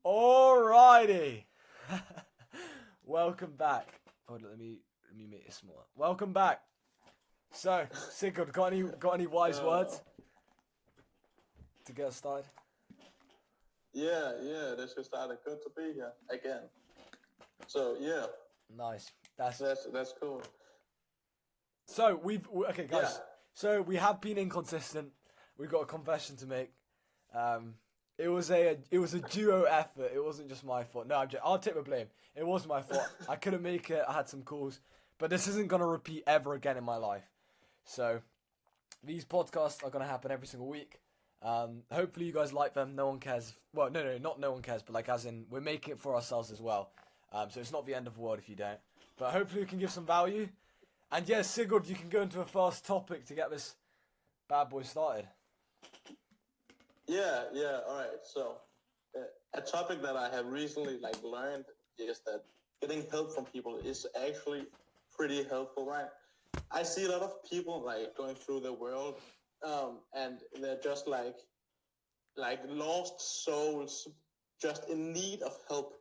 Alrighty. Welcome back. Hold on, let me make it smaller. Welcome back. So, Sigurd, got any wise words to get us started? Yeah, this is started. Good to be here again. So yeah, Nice. that's cool. So okay, guys. Yeah. So we have been inconsistent. We've got a confession to make. It was a duo effort. It wasn't just my fault. No, I'll take the blame. It was my fault. I couldn't make it. I had some calls, but this isn't gonna repeat ever again in my life. So these podcasts are gonna happen every single week. Hopefully you guys like them. No one cares. Well, no, not no one cares, but like as in we're making it for ourselves as well. So it's not the end of the world if you don't. But hopefully we can give some value. And yes, Sigurd, you can go into a first topic to get this bad boy started. Yeah. All right. So a topic that I have recently learned is that getting help from people is actually pretty helpful, right? I see a lot of people going through the world, and they're just like lost souls, just in need of help.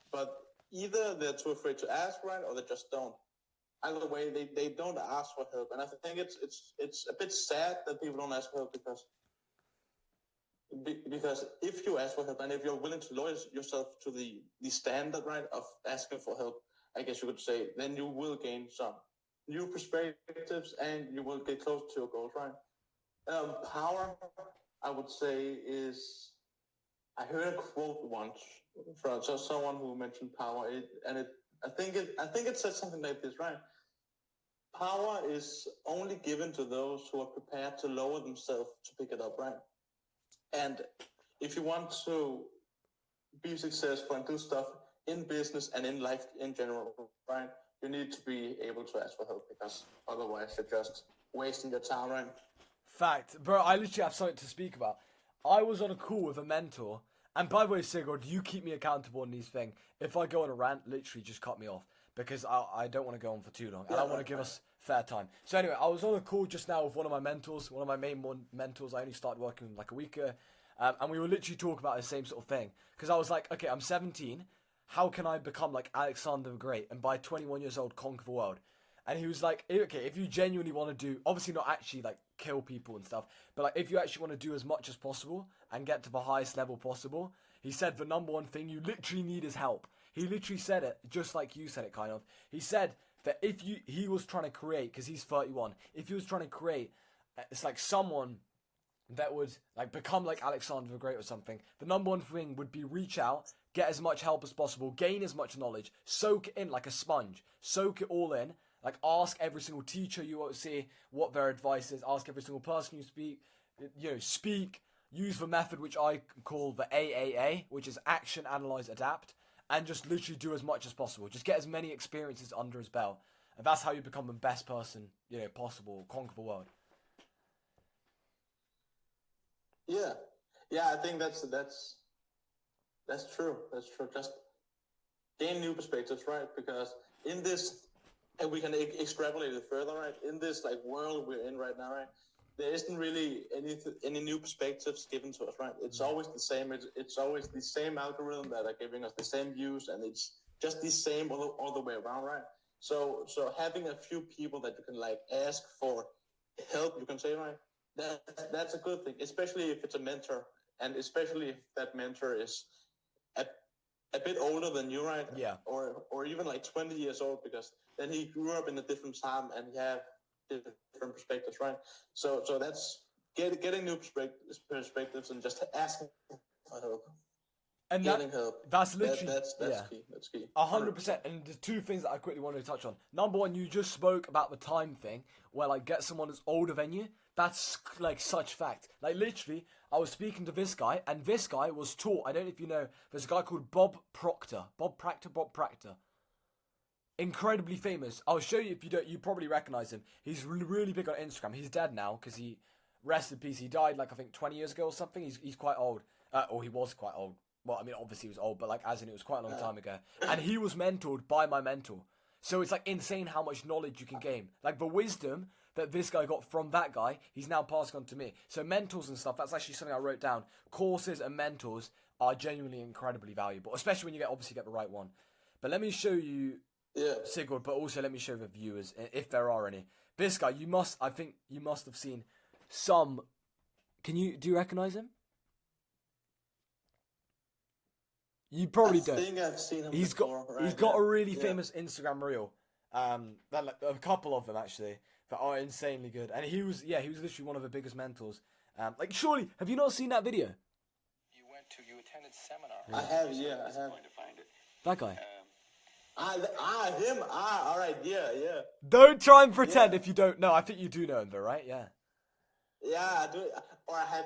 But either they're too afraid to ask, right, or they just don't. Either way, they don't ask for help, and I think it's a bit sad that people don't ask for help because if you ask for help and if you're willing to lower yourself to the standard, right, of asking for help, I guess you could say, then you will gain some new perspectives and you will get close to your goals, right? Power, I would say, is, I heard a quote once from someone who mentioned power, I think it said something like this, right? Power is only given to those who are prepared to lower themselves to pick it up, right? And if you want to be successful and do stuff in business and in life in general, right, you need to be able to ask for help because otherwise you're just wasting your time, right? Fact. Bro, I literally have something to speak about. I was on a call with a mentor, and by the way, Sigurd, you keep me accountable on these things. If I go on a rant, literally just cut me off because I don't want to go on for too long, and I want to give us fair time. So anyway, I was on a call just now with one of my mentors, one of my main mentors. I only started working like a week ago, and we were literally talking about the same sort of thing. Because I was like, okay, I'm 17. How can I become like Alexander the Great and by 21 years old conquer the world? And he was like, okay, if you genuinely want to do, obviously not actually like kill people and stuff, but like if you actually want to do as much as possible and get to the highest level possible, he said the number one thing you literally need is help. He literally said it just like you said it, kind of. He said that he was trying to create, because he's 31, if he was trying to create, it's like someone that would like become like Alexander the Great or something, the number one thing would be reach out, get as much help as possible, gain as much knowledge, soak it in like a sponge, soak it all in, like ask every single teacher you see what their advice is, ask every single person you speak, use the method which I call the AAA, which is action, analyze, adapt, and just literally do as much as possible. Just get as many experiences under his belt, and that's how you become the best person possible, conquer the world. Yeah, I think that's true. That's true. Just gain new perspectives, right? Because in this, and we can extrapolate it further, right? In this world we're in right now, right? There isn't really any new perspectives given to us, right? It's always the same. It's always the same algorithm that are giving us the same views, and it's just the same all the way around, right? So having a few people that you can ask for help, you can say, right? That's a good thing, especially if it's a mentor, and especially if that mentor is a bit older than you, right? Yeah. Or even 20 years old, because then he grew up in a different time and he have different perspectives, right? So that's getting new perspectives and just asking for help. And getting help. That's literally that's key. That's key. 100%. And the two things that I quickly wanted to touch on. Number one, you just spoke about the time thing, where get someone that's older than you. That's such fact. Literally, I was speaking to this guy, and this guy was taught. I don't know if you know. There's a guy called Bob Proctor. Bob Proctor. Incredibly famous. I'll show you if you don't. You probably recognize him. He's really big on Instagram. He's dead now because he, rest in peace. He died I think 20 years ago or something. He's quite old. Or he was quite old. Well, I mean, obviously he was old, but as in it was quite a long time ago. And he was mentored by my mentor. So it's insane how much knowledge you can gain. The wisdom that this guy got from that guy, he's now passing on to me. So mentors and stuff, that's actually something I wrote down. Courses and mentors are genuinely incredibly valuable, especially when you obviously get the right one. But let me show you Sigurd, but also let me show the viewers, if there are any. This guy, I think you must have seen some. Do you recognize him? You probably don't. I think I've seen him He's before. He's got a really famous Instagram reel. Like a couple of them actually that are insanely good. And he was literally one of the biggest mentors. Like surely, have you not seen that video? You attended seminar. I have. Going to find it. That guy. Him. All right. Yeah. Don't try and pretend if you don't know. I think you do know him, though, right? Yeah. Yeah, I do. Or I have,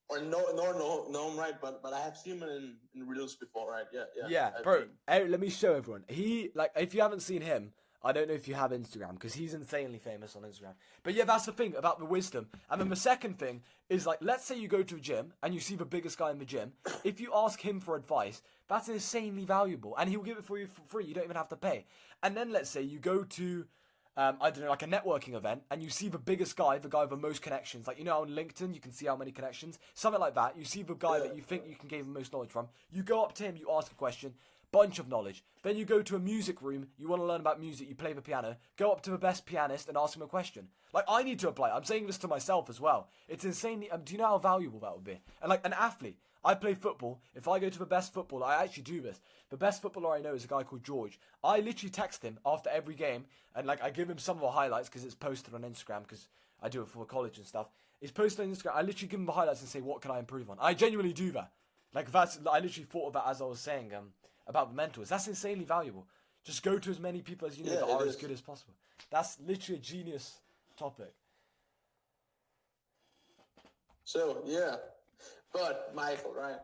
or know him, right? But I have seen him in reels before, right? Yeah, bro. Hey, let me show everyone. If you haven't seen him, I don't know if you have Instagram, because he's insanely famous on Instagram. But yeah, that's the thing about the wisdom. And then the second thing is, like, let's say you go to a gym and you see the biggest guy in the gym. If you ask him for advice, that's insanely valuable. And he'll give it for you for free. You don't even have to pay. And then let's say you go to, I don't know, like a networking event, and you see the biggest guy, the guy with the most connections. Like, you know, on LinkedIn, you can see how many connections. Something like that. You see the guy that you think you can gain the most knowledge from. You go up to him, you ask a question. Bunch of knowledge. Then you go to a music room, you want to learn about music, you play the piano, go up to the best pianist and ask him a question. Like, I need to apply. I'm saying this to myself as well. It's insanely, do you know how valuable that would be? And like an athlete, I play football. If I go to the best footballer, I actually do this. The best footballer I know is a guy called George. I literally text him after every game, and like I give him some of the highlights because it's posted on Instagram, because I do it for college and stuff. It's posted on Instagram. I literally give him the highlights and say, what can I improve on? I genuinely do that. Like, I literally thought of that as I was saying, about the mentors. That's insanely valuable. Just go to as many people as you know that are as good as possible. That's literally a genius topic. So, yeah. But, Michael, right?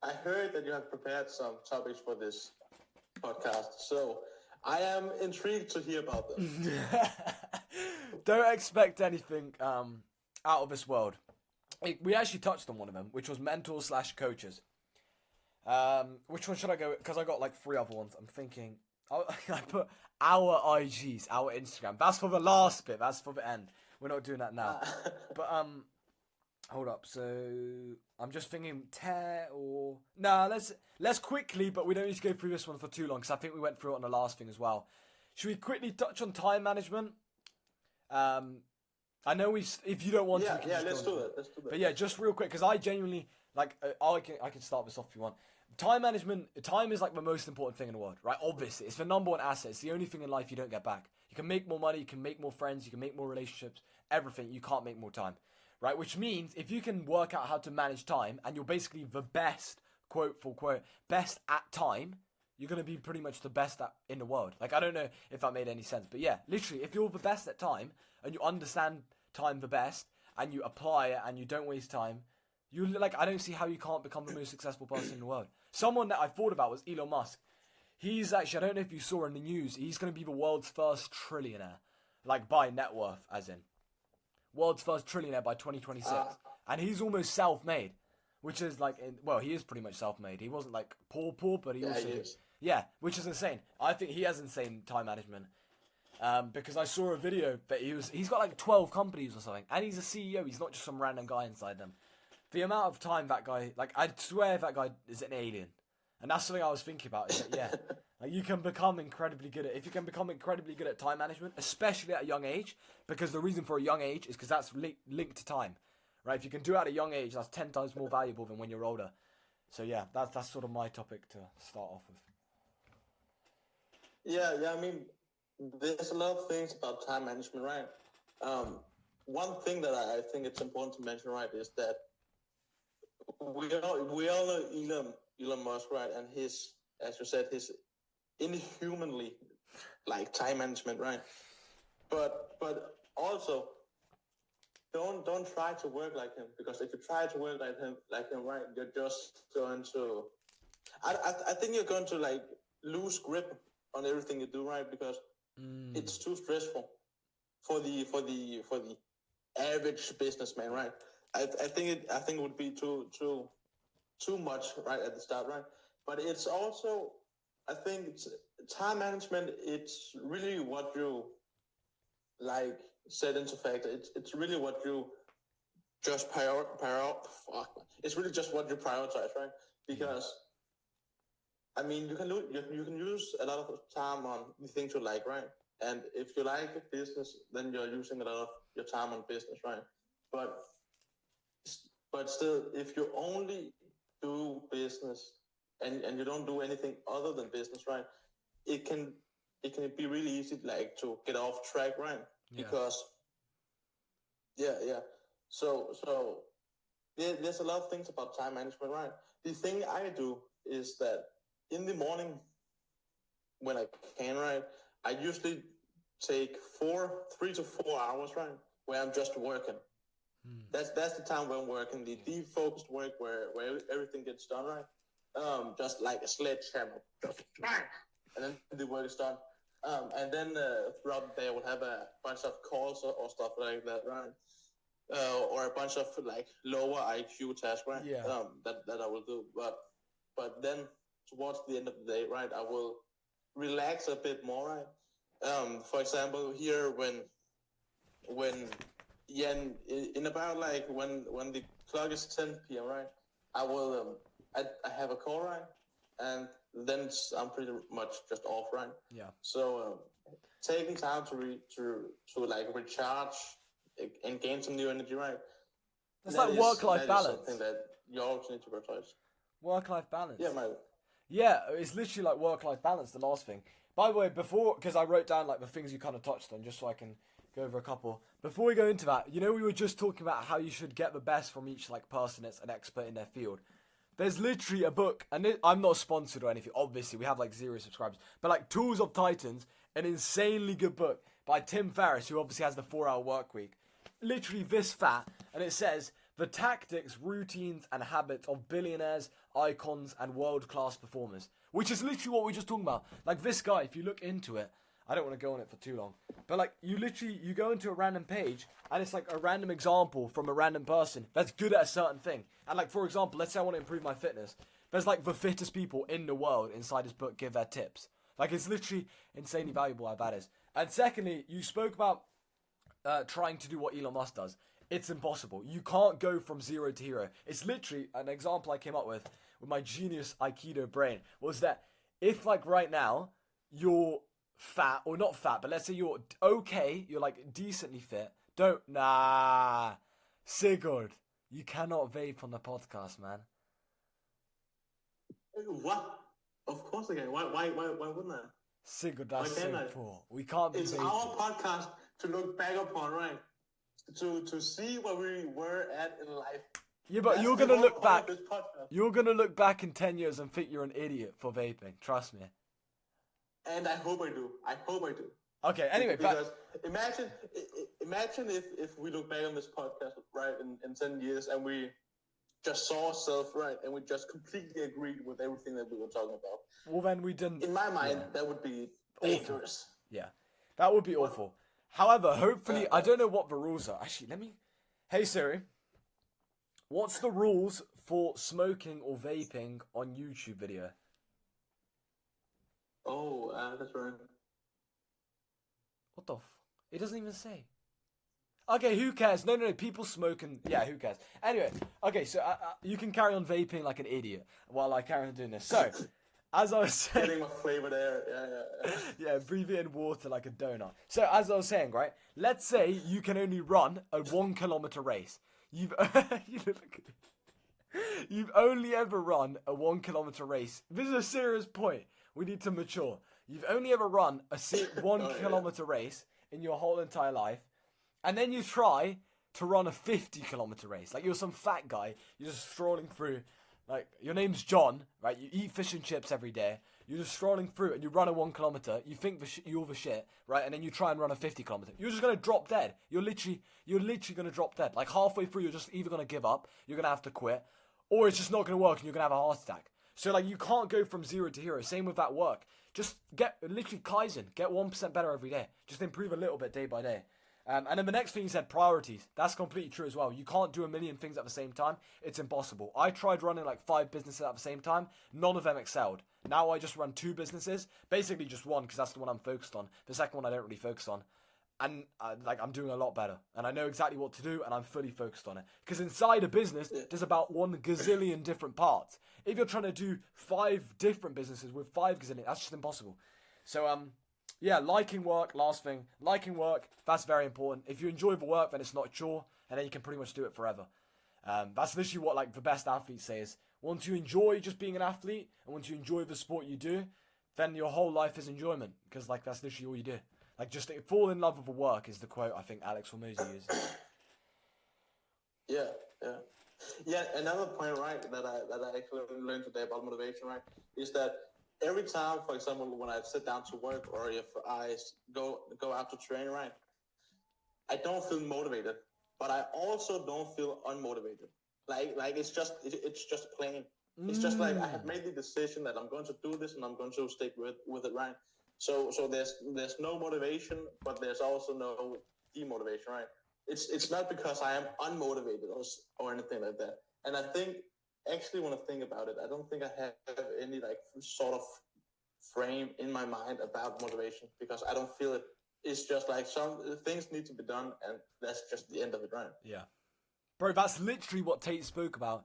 I heard that you have prepared some topics for this podcast. So, I am intrigued to hear about them. Don't expect anything out of this world. We actually touched on one of them, which was mentors / coaches. Which one should I go? Because I got like 3 other ones. I'm thinking I put our IGs, our Instagram. That's for the last bit. That's for the end. We're not doing that now. But hold up. So I'm just thinking let's quickly. But we don't need to go through this one for too long, because I think we went through it on the last thing as well. Should we quickly touch on time management? I know if you don't want to, let's do it. But yeah, just real quick, because I genuinely like. I can start this off if you want. Time management. Time is like the most important thing in the world, right? Obviously, it's the number one asset. It's the only thing in life you don't get back. You can make more money, you can make more friends, you can make more relationships, everything. You can't make more time, right? Which means if you can work out how to manage time, and you're basically the best, quote for quote, best at time, you're going to be pretty much the best in the world. Like, I don't know if that made any sense, but yeah, literally, if you're the best at time and you understand time the best and you apply it and you don't waste time, I don't see how you can't become the most successful person in the world. Someone that I thought about was Elon Musk. He's actually, I don't know if you saw in the news, he's going to be the world's first trillionaire. Like, by net worth, as in. World's first trillionaire by 2026. And he's almost self-made. Which is like, he is pretty much self-made. He wasn't like poor, but he also did. Yeah, which is insane. I think he has insane time management. Because I saw a video that he's got like 12 companies or something. And he's a CEO. He's not just some random guy inside them. The amount of time that guy, like, I swear that guy is an alien. And that's something I was thinking about. Is that, yeah, like you can become incredibly good at, if you can become incredibly good at time management, especially at a young age, because the reason for a young age is because that's linked to time, right? If you can do it at a young age, that's 10 times more valuable than when you're older. So yeah, that's sort of my topic to start off with. Yeah, I mean, there's a lot of things about time management, right? One thing that I think it's important to mention, right, is that we all know Elon Musk, right, and his, as you said, his inhumanly like time management, right? But also don't try to work like him, because if you try to work like him, right, you're just going to, I think you're going to like lose grip on everything you do, right? Because it's too stressful for the average businessman, right? I think it would be too much right at the start, right? But it's also, I think time management. It's really what you like set into factor. It's really what you just It's really just what you prioritize, right? because I mean you can use a lot of time on the things you like, right? And if you like business, then you're using a lot of your time on business, right? But still, if you only do business and you don't do anything other than business, right? It can be really easy like to get off track, right? Yeah. Because yeah. So there's a lot of things about time management, right? The thing I do is that in the morning when I can, right, I usually take 3 to 4 hours, right, where I'm just working. That's the time when I'm working, the deep focused work where everything gets done, right? Just like a sledgehammer, just bang, and then the work is done. And then throughout the day, I will have a bunch of calls or stuff like that, right? Or a bunch of like lower IQ tasks, right? Yeah. That I will do. But then towards the end of the day, right, I will relax a bit more, right? For example, here when in about like when the clock is 10 p.m., right, I will I have a call, right, and then I'm pretty much just off, right? Yeah. So taking time to like recharge and gain some new energy, right? It's like work-life that balance. Is something that you always need to prioritize. Work-life balance. Yeah, my. Yeah, it's literally like work-life balance, the last thing. By the way, before, because I wrote down like the things you kind of touched on, just so I can go over a couple. Before we go into that, we were just talking about how you should get the best from each like person that's an expert in their field. There's literally a book, and I'm not sponsored or anything, obviously, we have like 0 subscribers, but like Tools of Titans, an insanely good book by Tim Ferriss, who obviously has the 4-hour work week. Literally this fat, and it says, the tactics, routines, and habits of billionaires, icons, and world-class performers. Which is literally what we were just talking about. Like this guy, if you look into it, I don't want to go on it for too long, but like you go into a random page, and it's like a random example from a random person that's good at a certain thing. And like, for example, let's say I want to improve my fitness. There's like the fittest people in the world inside this book give their tips. Like, it's literally insanely valuable how that is. And secondly, you spoke about trying to do what Elon Musk does. It's impossible. You can't go from 0 to hero. It's literally an example I came up with my genius Aikido brain was that if like right now you're fat, or not fat, but let's say you're okay, you're like decently fit, Sigurd, you cannot vape on the podcast, man. What? Of course I can. Why wouldn't I? Sigurd, that's so poor. We can't be It's vaping. our podcast to look back upon, right? To see where we were at in life. Yeah, but you're gonna look back. You're gonna look back in 10 years and think you're an idiot for vaping. Trust me. And I hope I do. Okay. Anyway, because imagine if we look back on this podcast, right, in 10 years, and we just saw ourselves, right, and we just completely agreed with everything that we were talking about. Well, then we didn't. In my mind, that would be dangerous. Yeah, that would be awful. However, hopefully, I don't know what the rules are. Actually, Hey Siri, what's the rules for smoking or vaping on YouTube video? Oh, that's right. What the It doesn't even say. Okay, who cares? No, people smoking. Yeah, who cares? Anyway, okay, so you can carry on vaping like an idiot while I carry on doing this. So, as I was saying... Getting my flavored air, yeah. Yeah, breathing in water like a donut. So, as I was saying, right, let's say you can only run a 1 kilometer race. You've only ever run a 1 kilometer race. This is a serious point. We need to mature. You've only ever run a 1 kilometer race in your whole entire life. And then you try to run a 50 kilometer race. Like, you're some fat guy. You're just strolling through. Like, your name's John, right? You eat fish and chips every day. You're just strolling through and you run a 1 kilometer. You think you're the shit, right? And then you try and run a 50 kilometer. You're just going to drop dead. You're literally going to drop dead. Like, halfway through, you're just either going to give up, you're going to have to quit, or it's just not going to work and you're going to have a heart attack. So, like, you can't go from 0 to hero. Same with that work. Just literally Kaizen. Get 1% better every day. Just improve a little bit day by day. And then the next thing you said, priorities. That's completely true as well. You can't do a million things at the same time. It's impossible. I tried running like 5 businesses at the same time. None of them excelled. Now I just run 2 businesses. Basically just one, because that's the one I'm focused on. The second one I don't really focus on. and like I'm doing a lot better, and I know exactly what to do, and I'm fully focused on it. Because inside a business, there's about 1 gazillion different parts. If you're trying to do 5 different businesses with 5 gazillion, that's just impossible. So yeah, liking work. Last thing, liking work. That's very important. If you enjoy the work, then it's not a chore, and then you can pretty much do it forever. That's literally what like the best athletes say is once you enjoy just being an athlete, and once you enjoy the sport you do, then your whole life is enjoyment. Because like that's literally all you do. Like, just fall in love with the work is the quote I think Alex Hormozy uses. Yeah, yeah. Yeah, another point, right, that I actually learned today about motivation, right, is that every time, for example, when I sit down to work or if I go out to train, right, I don't feel motivated, but I also don't feel unmotivated. Like it's just plain. It's just like I have made the decision that I'm going to do this and I'm going to stick with it, right? So there's no motivation, but there's also no demotivation, right? It's not because I am unmotivated or anything like that. And I think actually when I think about it, I don't think I have any like sort of frame in my mind about motivation because I don't feel it. It's just like some things need to be done, and that's just the end of it, right? Yeah. Bro, that's literally what Tate spoke about.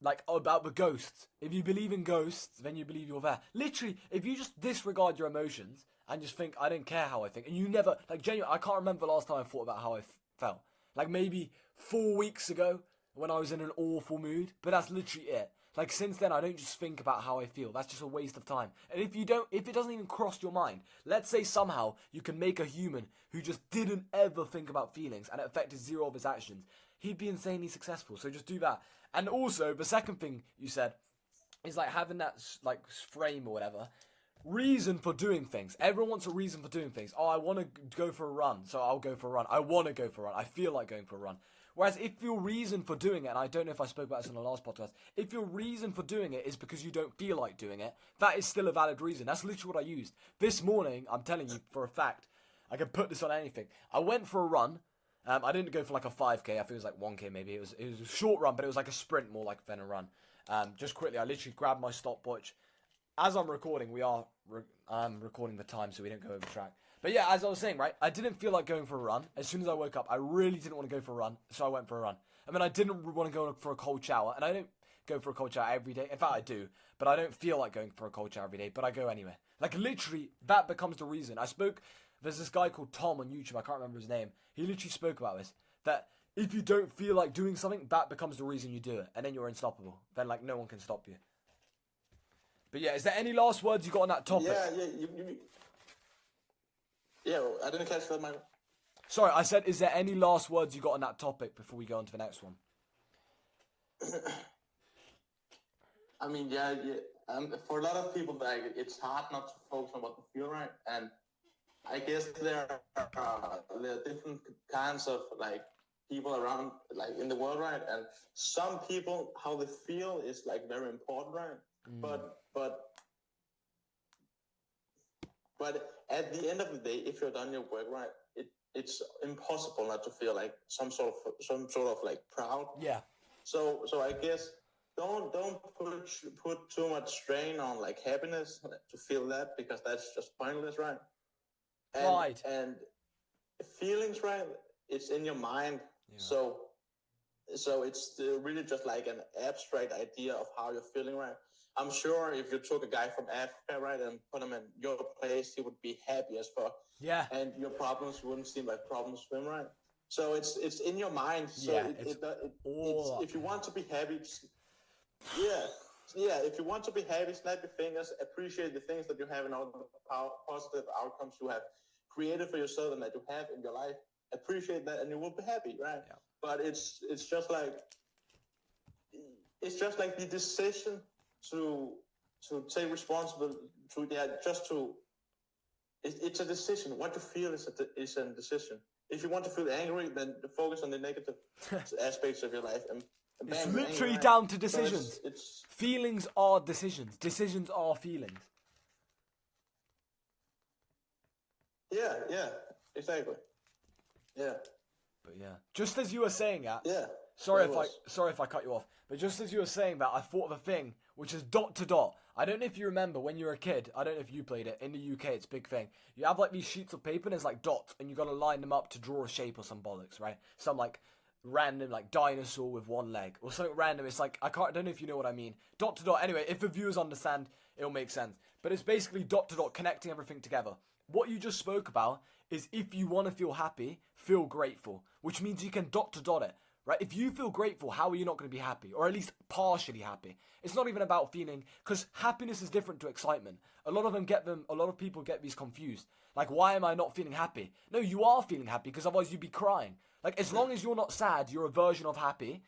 Like about the ghosts. If you believe in ghosts, then you believe you're there. Literally, if you just disregard your emotions and just think, I don't care how I think, and you never, like, genuinely, I can't remember the last time I thought about how I felt. Like maybe 4 weeks ago when I was in an awful mood, but that's literally it. Like since then, I don't just think about how I feel. That's just a waste of time. And if it doesn't even cross your mind, let's say somehow you can make a human who just didn't ever think about feelings and it affected 0 of his actions, he'd be insanely successful. So just do that. And also, the second thing you said is like having that like frame or whatever. Reason for doing things. Everyone wants a reason for doing things. Oh, I want to go for a run, so I'll go for a run. I want to go for a run. I feel like going for a run. Whereas if your reason for doing it, and I don't know if I spoke about this on the last podcast, if your reason for doing it is because you don't feel like doing it, that is still a valid reason. That's literally what I used. This morning, I'm telling you for a fact, I can put this on anything. I went for a run. I didn't go for like a 5k. I think it was like 1k maybe. It was a short run, but it was like a sprint more like than a run. Just quickly, I literally grabbed my stopwatch. As I'm recording, I'm recording the time so we don't go over track. But yeah, as I was saying, right, I didn't feel like going for a run. As soon as I woke up, I really didn't want to go for a run, so I went for a run. I mean, I didn't want to go for a cold shower, and I don't go for a cold shower every day. In fact, I do, but I don't feel like going for a cold shower every day, but I go anyway. Like, literally, that becomes the reason. There's this guy called Tom on YouTube, I can't remember his name. He literally spoke about this, that if you don't feel like doing something, that becomes the reason you do it, and then you're unstoppable. Then, like, no one can stop you. But yeah, is there any last words you got on that topic? Yeah, I didn't catch that, Michael. Sorry, I said, is there any last words you got on that topic before we go on to the next one? I mean, yeah. For a lot of people, like, it's hard not to focus on what they feel, right? And I guess there are different kinds of like people around, like in the world, right? And some people, how they feel is like very important, right? But at the end of the day, if you're done your work right, it's impossible not to feel like some sort of like proud. Yeah. So I guess don't put too much strain on like happiness to feel that, because that's just pointless, right? And feelings, right? It's in your mind. Yeah. So it's really just like an abstract idea of how you're feeling, right? I'm sure if you took a guy from Africa, right, and put him in your place, he would be happy as fuck. Yeah. And your problems wouldn't seem like problems for him, right? So it's in your mind. So yeah, if you want to be happy, if you want to be happy, snap your fingers, appreciate the things that you have and all the positive outcomes you have created for yourself and that you have in your life. Appreciate that, and you will be happy, right? Yeah. But it's just like the decision to take responsibility. It's a decision. What you feel is a decision. If you want to feel angry, then focus on the negative aspects of your life. And it's literally down to decisions. So feelings are decisions. Decisions are feelings. Yeah, exactly. Yeah. But yeah, just as you were saying that. Yeah. Sorry if I cut you off, but just as you were saying that, I thought of a thing which is dot to dot. I don't know if you remember when you were a kid. I don't know if you played it. In the UK, it's a big thing. You have like these sheets of paper and there's like dots, and you got to line them up to draw a shape or some bollocks, right? Some like random like dinosaur with one leg or something random. It's like I don't know if you know what I mean. Dot to dot. Anyway, if the viewers understand, it'll make sense. But it's basically dot to dot, connecting everything together. What you just spoke about is if you want to feel happy, feel grateful, which means you can dot to dot it. Right? If you feel grateful, how are you not going to be happy? Or at least partially happy. It's not even about feeling, because happiness is different to excitement. A lot of people get these confused. Like, why am I not feeling happy? No, you are feeling happy, because otherwise you'd be crying. Like, as long as you're not sad, you're a version of happy.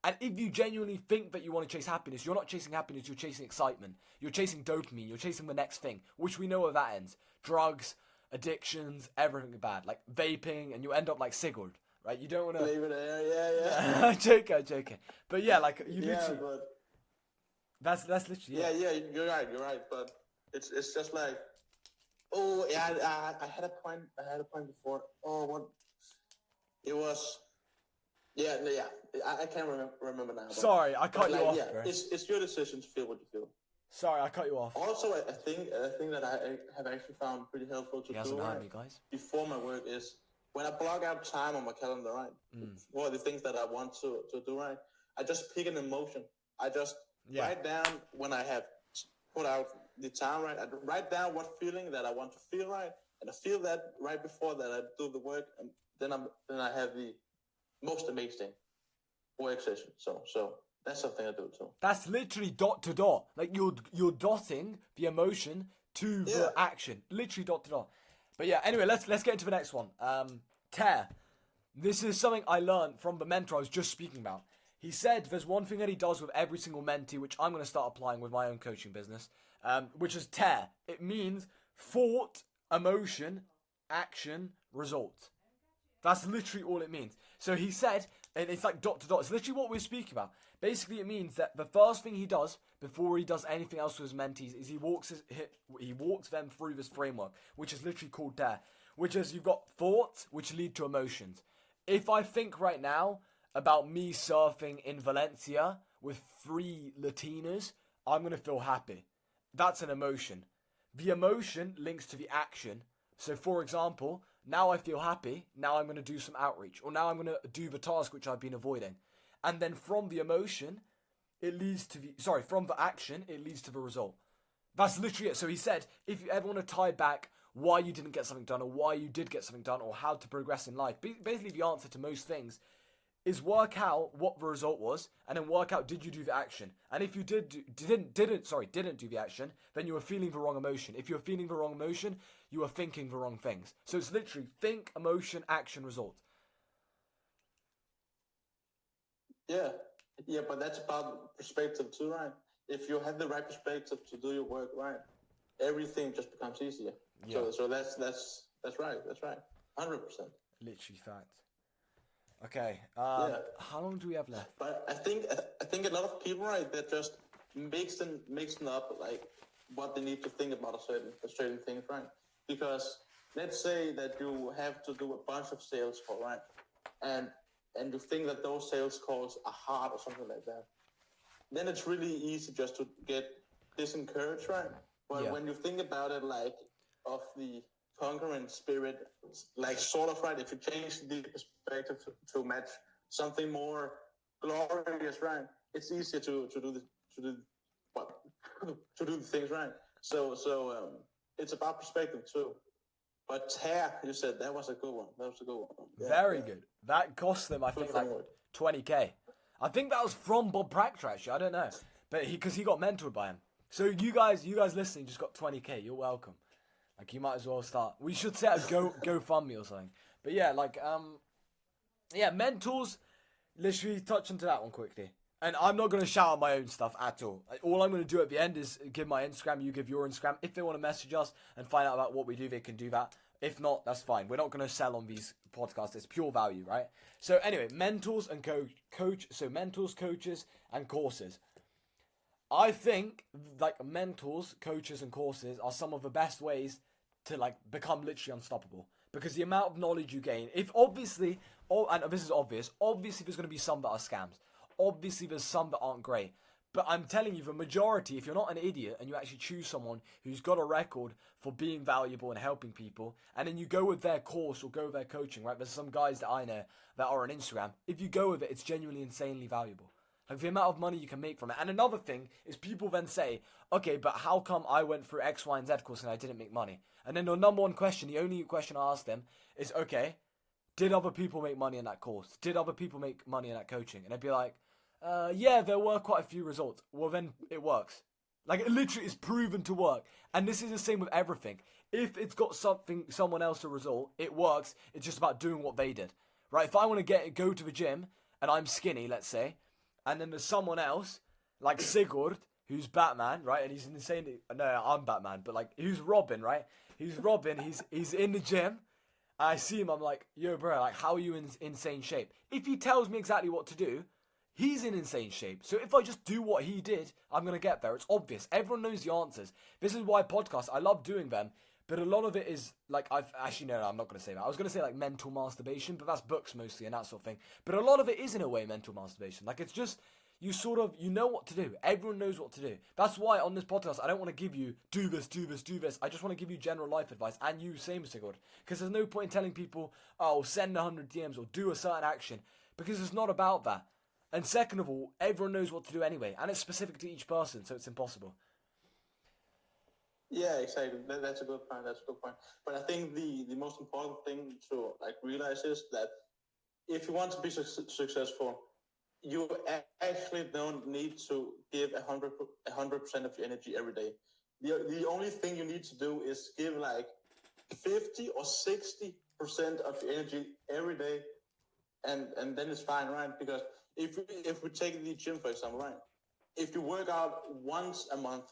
And if you genuinely think that you want to chase happiness, you're not chasing happiness, you're chasing excitement. You're chasing dopamine, you're chasing the next thing, which we know where that ends. Drugs, addictions, everything bad. Like vaping, and you end up like Sigurd. Right, you don't want to leave it there. joking. But yeah, like you literally. But that's literally. Yeah, you're right. But it's just like, oh yeah, I had a point. Before. Oh, what? It was. Yeah. I can't remember now. Sorry, I cut you off. Yeah, bro. it's your decision to feel what you feel. Sorry, I cut you off. Also, a thing that I have actually found pretty helpful to do heard me, guys. before my work is when I block out time on my calendar, right, for the things that I want to do, right, I just pick an emotion. I just write down when I have put out the time, right, I write down what feeling that I want to feel, right, and I feel that right before that I do the work, and then I have the most amazing work session. So that's something I do too. That's literally dot to dot. Like you're dotting the emotion to the action. Literally dot to dot. But yeah, anyway, let's get into the next one. Tear. This is something I learned from the mentor I was just speaking about. He said there's one thing that he does with every single mentee, which I'm going to start applying with my own coaching business, which is tear. It means thought, emotion, action, result. That's literally all it means. So he said, and it's like dot to dot. It's literally what we're speaking about. Basically, it means that the first thing he does before he does anything else with his mentees is he walks them through this framework, which is literally called DARE, which is you've got thoughts which lead to emotions. If I think right now about me surfing in Valencia with 3 Latinas, I'm going to feel happy. That's an emotion. The emotion links to the action. So, for example, now I feel happy, now I'm going to do some outreach, or now I'm going to do the task which I've been avoiding. And then from the emotion, from the action, it leads to the result. That's literally it. So he said, if you ever want to tie back why you didn't get something done, or why you did get something done, or how to progress in life, basically the answer to most things is work out what the result was, and then work out, did you do the action? And if you didn't do the action, then you were feeling the wrong emotion. If you were feeling the wrong emotion, you were thinking the wrong things. So it's literally think, emotion, action, result. Yeah, but that's about perspective too, right? If you have the right perspective to do your work right, everything just becomes easier. Yeah. So that's right. 100%. Literally fact. Okay. How long do we have left? But I think a lot of people, right, that just mixing up like what they need to think about a certain things, right? Because let's say that you have to do a bunch of sales calls, right? And you think that those sales calls are hard or something like that, then it's really easy just to get disencouraged, right? But when you think about it, like, of the conquering spirit, like, sort of, right, if you change the perspective to match something more glorious, right, it's easier to do the things right. So it's about perspective too. But tear, you said that was a good one. Yeah, Very good. That cost them, I think, like 20k. I think that was from Bob Proctor, actually. I don't know, but because he got mentored by him. So you guys listening just got 20k. You're welcome. Like, you might as well start. We should set a GoFundMe or something. But yeah, like mentors. Literally touch into that one quickly. And I'm not going to shout out my own stuff at all. All I'm going to do at the end is give my Instagram, you give your Instagram. If they want to message us and find out about what we do, they can do that. If not, that's fine. We're not going to sell on these podcasts. It's pure value, right? So anyway, mentors and mentors, coaches, and courses. I think like mentors, coaches, and courses are some of the best ways to like become literally unstoppable. Because the amount of knowledge you gain, and this is obvious, obviously there's going to be some that are scams. Obviously, there's some that aren't great. But I'm telling you, the majority, if you're not an idiot and you actually choose someone who's got a record for being valuable and helping people, and then you go with their course or go with their coaching, right? There's some guys that I know that are on Instagram. If you go with it, it's genuinely insanely valuable. Like the amount of money you can make from it. And another thing is people then say, okay, but how come I went through X, Y, and Z course and I didn't make money? And then the number one question, the only question I ask them is, okay, did other people make money in that course? Did other people make money in that coaching? And they'd be like, yeah, there were quite a few results. Well, then it works. Like, it literally is proven to work. And this is the same with everything. If it's got someone else a result, it works. It's just about doing what they did, right? If I want to go to the gym and I'm skinny, let's say, and then there's someone else like Sigurd who's Batman, right? And he's insane. No, I'm Batman, but like, who's Robin, right? He's Robin. He's in the gym. I see him. I'm like, yo, bro, like, how are you in insane shape? If he tells me exactly what to do, he's in insane shape. So if I just do what he did, I'm going to get there. It's obvious. Everyone knows the answers. This is why podcasts, I love doing them. But a lot of it is, like, no, I'm not going to say that. I was going to say, like, mental masturbation, but that's books mostly and that sort of thing. But a lot of it is, in a way, mental masturbation. Like, it's just, you sort of, you know what to do. Everyone knows what to do. That's why on this podcast, I don't want to give you, do this, do this, do this. I just want to give you general life advice, and you, same, Sigurd. Because there's no point in telling people, oh, send 100 DMs or do a certain action. Because it's not about that. And second of all, everyone knows what to do anyway, and it's specific to each person, so it's impossible. Yeah, exactly. That's a good point. That's a good point. But I think the most important thing to like realize is that if you want to be successful, you actually don't need to give 100% of your energy every day. The only thing you need to do is give like 50 or 60% of your energy every day, and then it's fine, right? Because if we take the gym for example, right? If you work out once a month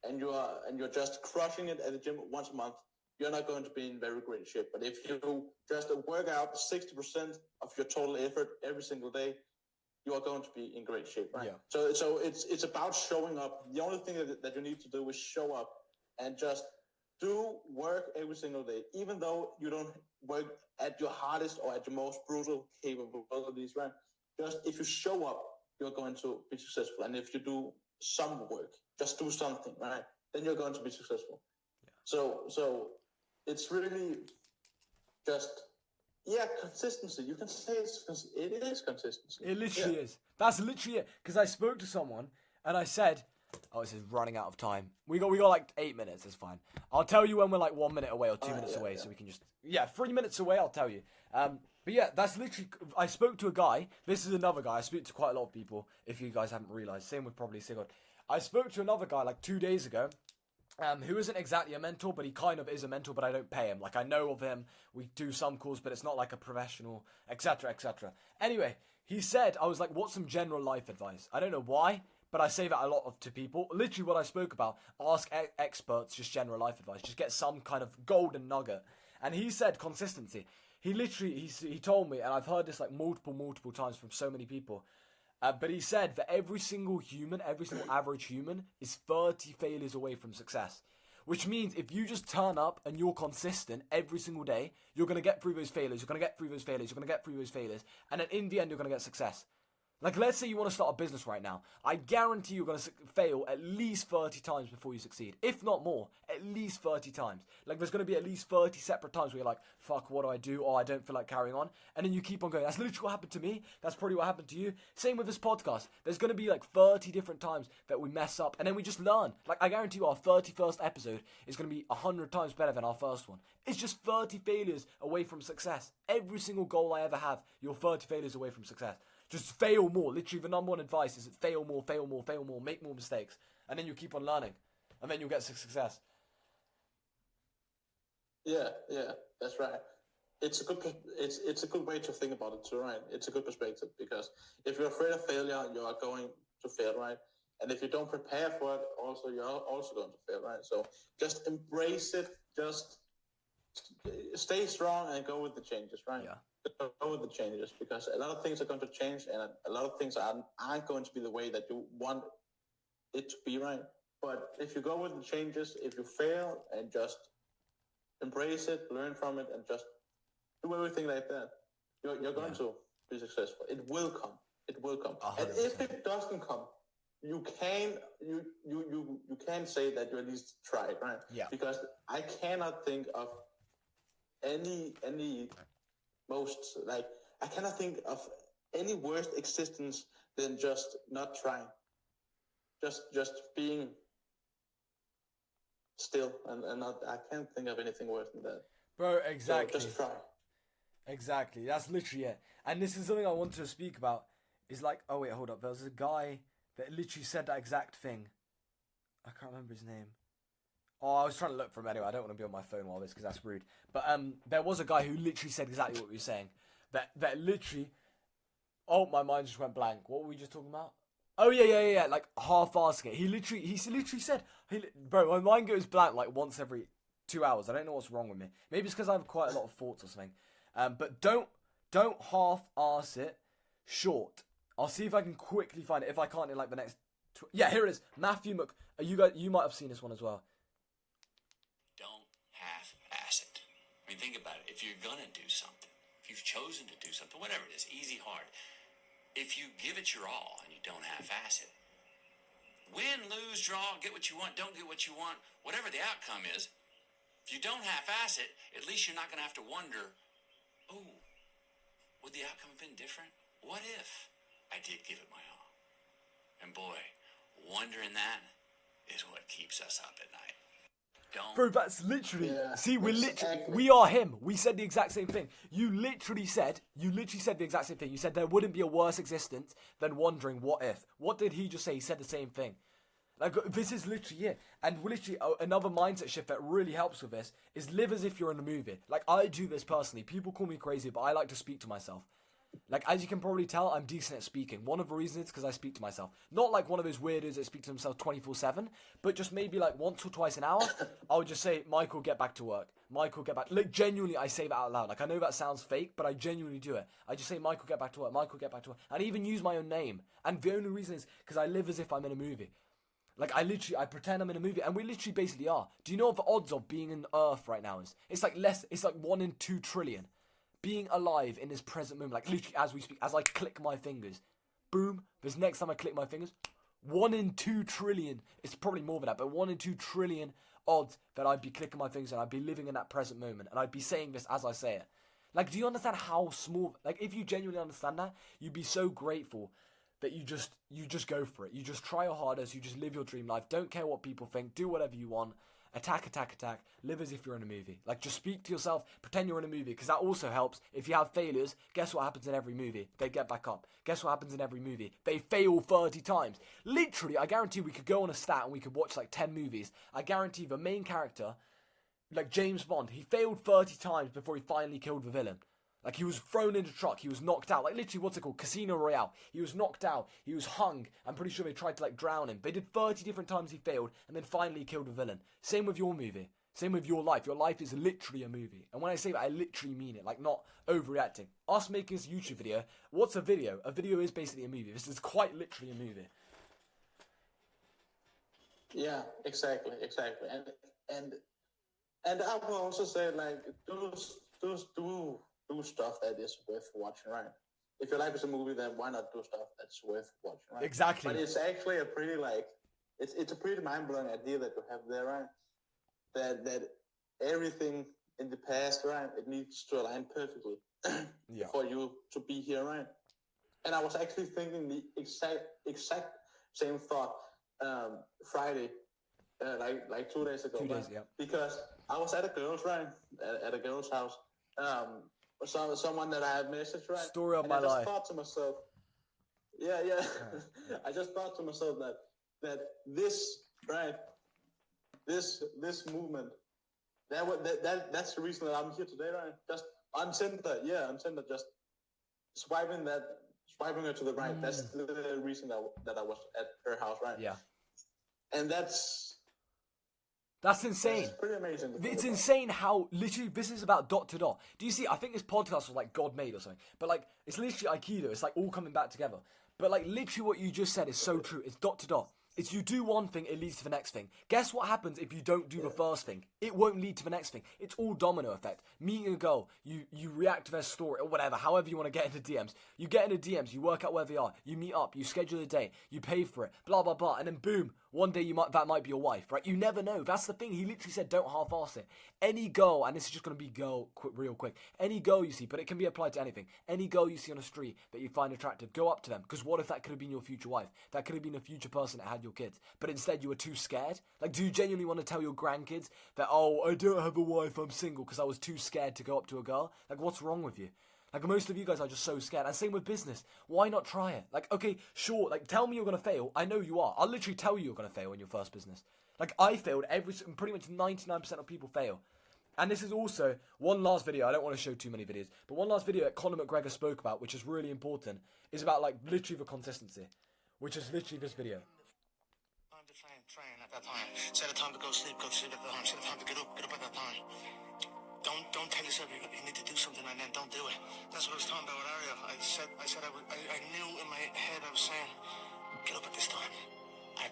and you're just crushing it at the gym once a month, you're not going to be in very great shape. But if you just work out 60% of your total effort every single day, you are going to be in great shape, right? Yeah. So it's about showing up. The only thing that you need to do is show up and just do work every single day, even though you don't work at your hardest or at your most brutal capabilities, right? Just if you show up, you're going to be successful. And if you do some work, just do something, right? Then you're going to be successful. Yeah. So it's really just, consistency. You can say it is consistency. It literally is. That's literally it. Because I spoke to someone and I said, oh, this is running out of time. We got like 8 minutes. It's fine. I'll tell you when we're like 1 minute away or 2 minutes away, so we can just 3 minutes away. I'll tell you. But yeah, that's literally. I spoke to a guy. This is another guy. I speak to quite a lot of people. If you guys haven't realized, same with probably Sigurd. I spoke to another guy like 2 days ago. Who isn't exactly a mentor, but he kind of is a mentor, but I don't pay him. Like, I know of him, we do some calls, but it's not like a professional, etc., etc. Anyway, he said, I was like, what's some general life advice? I don't know why, but I say that a lot to people. Literally what I spoke about, ask experts just general life advice. Just get some kind of golden nugget. And he said consistency. He literally, he told me, and I've heard this like multiple times from so many people, but he said that every single average human is 30 failures away from success. Which means if you just turn up and you're consistent every single day, you're going to get through those failures, you're going to get through those failures, you're going to get through those failures, and then in the end you're going to get success. Like, let's say you want to start a business right now. I guarantee you're going to fail at least 30 times before you succeed. If not more, at least 30 times. Like, there's going to be at least 30 separate times where you're like, fuck, what do I do? Oh, I don't feel like carrying on. And then you keep on going. That's literally what happened to me. That's probably what happened to you. Same with this podcast. There's going to be like 30 different times that we mess up. And then we just learn. Like, I guarantee you our 31st episode is going to be 100 times better than our first one. It's just 30 failures away from success. Every single goal I ever have, you're 30 failures away from success. Just fail more. Literally, the number one advice is fail more, make more mistakes. And then you keep on learning. And then you'll get success. Yeah, that's right. It's a good way to think about it too, right? It's a good perspective, because if you're afraid of failure, you are going to fail, right? And if you don't prepare for it, also you're also going to fail, right? So just embrace it. Just stay strong and go with the changes, right? Yeah. Go with the changes, because a lot of things are going to change, and a lot of things aren't going to be the way that you want it to be, right? But if you go with the changes, if you fail and just embrace it, learn from it, and just do everything like that, you're going to be successful. It will come. It will come. 100%. And if it doesn't come, you can say that you at least tried, right? Yeah. Because I cannot think of any most like I cannot think of any worse existence than just not trying, just being still and not. I can't think of anything worse than that. Bro, So exactly. just try. Exactly. That's literally it. And this is something I wanted to speak about. Is like, oh wait, hold up. There was a guy that literally said that exact thing. I can't remember his name. Oh, I was trying to look for him anyway. I don't want to be on my phone while this because that's rude. But there was a guy who literally said exactly what we were saying. That literally. Oh, my mind just went blank. What were we just talking about? Oh yeah. Like half-assing it. He literally said, bro, my mind goes blank like once every 2 hours. I don't know what's wrong with me. Maybe it's because I have quite a lot of thoughts or something. But don't half-ass it short. I'll see if I can quickly find it. If I can't in like the next. Yeah, here it is. Matthew Mc. You might have seen this one as well. Don't half-ass it. I mean, think about it. If you're gonna do something, if you've chosen to do something, whatever it is, easy, hard. If you give it your all and you don't half-ass it, win, lose, draw, get what you want, don't get what you want, whatever the outcome is, if you don't half-ass it, at least you're not gonna have to wonder, oh, would the outcome have been different? What if I did give it my all? And boy, wondering that is what keeps us up at night. Don't. Bro, that's literally. Yeah, see, exactly. we are him. We said the exact same thing. You literally said the exact same thing. You said there wouldn't be a worse existence than wondering what if. What did he just say? He said the same thing. Like, this is literally it. And literally, another mindset shift that really helps with this is live as if you're in a movie. Like, I do this personally. People call me crazy, but I like to speak to myself. Like, as you can probably tell, I'm decent at speaking. One of the reasons is because I speak to myself. Not like one of those weirdos that speak to themselves 24/7, but just maybe like once or twice an hour, I would just say, Michael, get back to work. Michael, get back. Like, genuinely, I say that out loud. Like, I know that sounds fake, but I genuinely do it. I just say, Michael, get back to work. Michael, get back to work. And I even use my own name. And the only reason is because I live as if I'm in a movie. Like, I pretend I'm in a movie, and we literally basically are. Do you know what the odds of being in Earth right now is? It's like 1 in 2 trillion. Being alive in this present moment, like literally as we speak, as I click my fingers, boom, this next time I click my fingers, 1 in 2 trillion, it's probably more than that, but 1 in 2 trillion odds that I'd be clicking my fingers and I'd be living in that present moment, and I'd be saying this as I say it. Like, do you understand how small, like, if you genuinely understand that, you'd be so grateful that you just go for it. You just try your hardest, you just live your dream life, don't care what people think, do whatever you want. Attack, live as if you're in a movie. Like, just speak to yourself, pretend you're in a movie, because that also helps. If you have failures, guess what happens in every movie? They get back up. Guess what happens in every movie? They fail 30 times. Literally, I guarantee we could go on a stat and we could watch like 10 movies. I guarantee the main character, like James Bond, he failed 30 times before he finally killed the villain. Like, he was thrown in a truck, he was knocked out. Like, literally, what's it called? Casino Royale. He was knocked out, he was hung. I'm pretty sure they tried to, like, drown him. They did 30 different times he failed, and then finally killed the villain. Same with your movie. Same with your life. Your life is literally a movie. And when I say that, I literally mean it. Like, not overreacting. Us making this YouTube video, what's a video? A video is basically a movie. This is quite literally a movie. Yeah, exactly. And I will also say, like, do stuff that is worth watching, right? If your life is a movie, then why not do stuff that's worth watching, right? Exactly. But it's actually a pretty, like, it's a pretty mind-blowing idea that you have there, right? That everything in the past, right, it needs to align perfectly for you to be here, right? And I was actually thinking the exact same thought Friday, like 2 days ago. 2 days, yeah. Because I was at a girl's, right, at a girl's house. Someone that I had messaged, right? Story of and my I just life. thought to myself, yeah. I just thought to myself that this, right, this movement, that's the reason that I'm here today, right? Just on Tinder, just swiping her to the right. That's the reason that I was at her house, right? Yeah. And that's insane. That's pretty amazing. It's insane how literally this is about dot to dot. Do you see? I think this podcast was like God made or something. But like, it's literally Aikido. It's like all coming back together. But like, literally what you just said is so true. It's dot to dot. It's you do one thing, it leads to the next thing. Guess what happens if you don't do the first thing? It won't lead to the next thing. It's all domino effect. Meeting a girl, you react to their story or whatever, however you want to get into DMs. You get into DMs, you work out where they are, you meet up, you schedule a day, you pay for it, blah blah blah, and then boom, one day that might be your wife, right? You never know. That's the thing. He literally said don't half-ass it. Any girl, and this is just gonna be real quick. Any girl you see, but it can be applied to anything. Any girl you see on the street that you find attractive, go up to them. Because what if that could have been your future wife? That could have been a future person that had your kids. But instead you were too scared. Like, do you genuinely want to tell your grandkids that, oh, I don't have a wife, I'm single, because I was too scared to go up to a girl? Like, what's wrong with you? Like, most of you guys are just so scared. And same with business. Why not try it? Like, okay, sure, like, tell me you're going to fail. I know you are. I'll literally tell you you're going to fail in your first business. Like, I failed. Pretty much 99% of people fail. And this is also one last video. I don't want to show too many videos. But one last video that Conor McGregor spoke about, which is really important, is about, like, literally the consistency. Which is literally this video. Time to train at that time. Set a time to go to sleep at that time. Set a time to get up at that time. Don't tell yourself you need to do something and then don't do it. That's what I was talking about with Aria. I knew in my head I was saying, get up at this time. I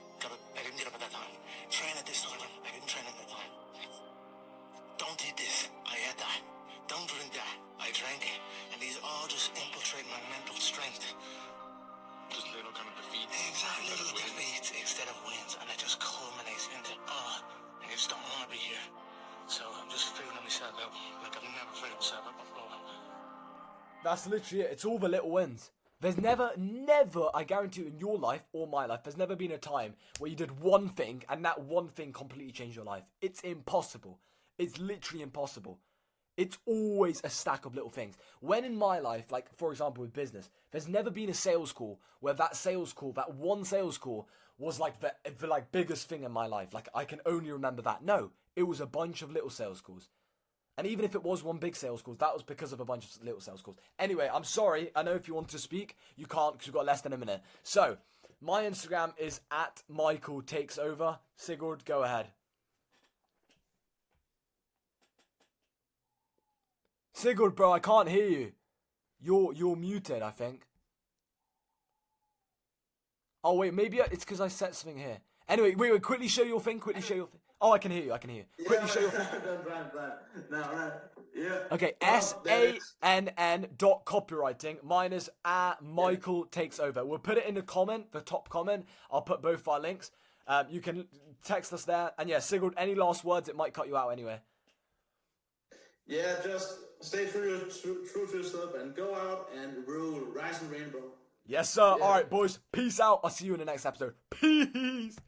didn't get up at that time. Train at this time. I didn't train at that time. Don't eat this. I ate that. Don't drink that. I drank it. And these all just infiltrate my mental strength. Just little kind of defeat. Exactly. Little defeats instead of wins. And it just culminates into, I just don't want to be here. So I'm just figuring myself out like I've never figured myself out before. That's literally it. It's all the little wins. There's never, I guarantee you in your life or my life, there's never been a time where you did one thing and that one thing completely changed your life. It's impossible. It's literally impossible. It's always a stack of little things. When in my life, like for example with business, there's never been a sales call where that one sales call was like the like biggest thing in my life. Like I can only remember that. No, it was a bunch of little sales calls. And even if it was one big sales call, that was because of a bunch of little sales calls. Anyway, I'm sorry. I know if you want to speak, you can't because you've got less than a minute. So, my Instagram is at michaeltakesover. Sigurd, go ahead. Sigurd, bro, I can't hear you. You're muted, I think. Oh, wait, maybe it's because I set something here. Anyway, wait, quickly show your thing, Oh, I can hear you. Yeah, Quickly show your thing. Right. Yeah. Okay, SANN.copywriting. Mine is Michael takes over. We'll put it in the top comment. I'll put both of our links. You can text us there. And yeah, Sigurd, any last words? It might cut you out anyway. Yeah, just stay true to yourself and go out and rule. Rise and rainbow. Yes, sir. Yeah. All right, boys. Peace out. I'll see you in the next episode. Peace.